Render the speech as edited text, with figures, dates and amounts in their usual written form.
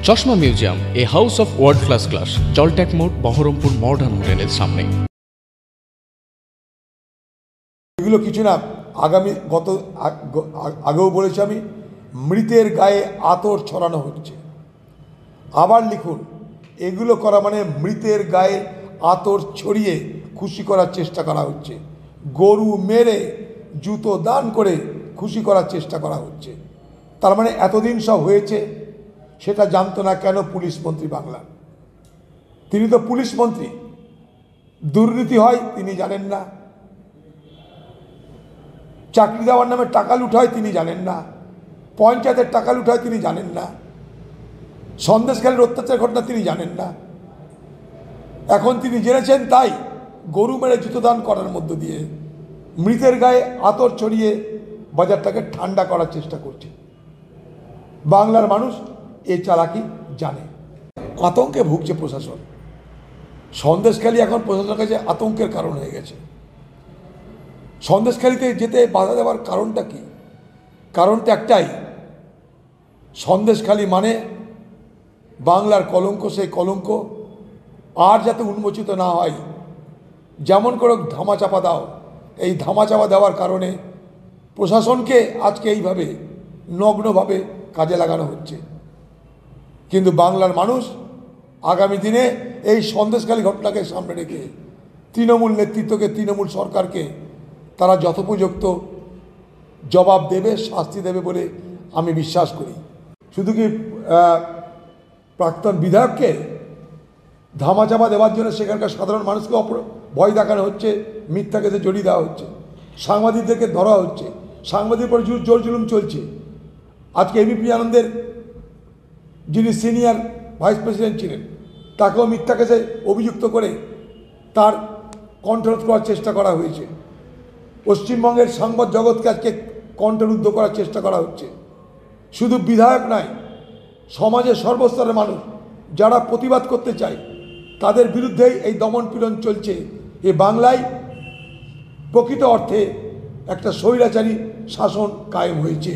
চশমা museum, a house of world class, জলট্যাক মোড়, বহরমপুর মডার্ন হোটেলের সামনে। এগুলো কিছু না, আগেও বলেছি আমি, মৃতের গায়ে আতর ছড়ানো হচ্ছে। আবার লিখুন, এগুলো করা মানে মৃতের গায়ে আতর ছড়িয়ে খুশি করার চেষ্টা করা হচ্ছে। গরু মেরে জুতো দান করে খুশি করার চেষ্টা করা হচ্ছে। তার মানে এতদিন সব হয়েছে সেটা জানতো না কেন পুলিশ মন্ত্রী বাংলার? তিনি তো পুলিশ মন্ত্রী। দুর্নীতি হয় তিনি জানেন না, চাকরি দেওয়ার নামে টাকা লুট হয় তিনি জানেন না, পঞ্চায়েতের টাকা লুট হয় তিনি জানেন না, সন্দেশখালীর অত্যাচার ঘটনা তিনি জানেন না। এখন তিনি জেনেছেন, তাই গরু মেরে জুতোদান করার মধ্য দিয়ে মৃতের গায়ে আতর ছড়িয়ে বাজারটাকে ঠান্ডা করার চেষ্টা করছে। বাংলার মানুষ এই চালাকি জানে। আতঙ্কে ভুগছে প্রশাসন। সন্দেশখালী এখন প্রশাসনের কাছে আতঙ্কের কারণ হয়ে গেছে। সন্দেশখালীতে যেতে বাধা দেওয়ার কারণটা কি? কারণটা একটাই, সন্দেশখালী মানে বাংলার কলঙ্ক। সেই কলঙ্ক আর যাতে উন্মোচিত না হয়, যেমন করে ধামাচাপা দাও। এই ধামাচাপা দেওয়ার কারণে প্রশাসনকে আজকে এইভাবে নগ্নভাবে কাজে লাগানো হচ্ছে। কিন্তু বাংলার মানুষ আগামী দিনে এই সন্দেশখালী ঘটনাকে সামনে রেখে তৃণমূল নেতৃত্বকে, তৃণমূল সরকারকে তারা যথোপযুক্ত জবাব দেবে, শাস্তি দেবে বলে আমি বিশ্বাস করি। শুধু কি প্রাক্তন বিধায়ককে ধামাচাপা দেওয়ার জন্য সেখানকার সাধারণ মানুষকে ভয় দেখানো হচ্ছে, মিথ্যা কেসে জড়িয়ে দেওয়া হচ্ছে, সাংবাদিকদেরকে ধরা হচ্ছে, সাংবাদিক পর জোর জুলুম চলছে। আজকে এবিপি আনন্দের যিনি সিনিয়র ভাইস প্রেসিডেন্ট ছিলেন, তাকেও মিথ্যা কেসে অভিযুক্ত করে তার কণ্ঠরোধ করার চেষ্টা করা হয়েছে। পশ্চিমবঙ্গের সংবাদ জগৎকে আজকে কণ্ঠরুদ্ধ করার চেষ্টা করা হচ্ছে। শুধু বিধায়ক নয়, সমাজের সর্বস্তরের মানুষ যারা প্রতিবাদ করতে চায় তাদের বিরুদ্ধেই এই দমন পীড়ন চলছে। এ বাংলায় প্রকৃত অর্থে একটা স্বৈরাচারী শাসন কায়েম হয়েছে।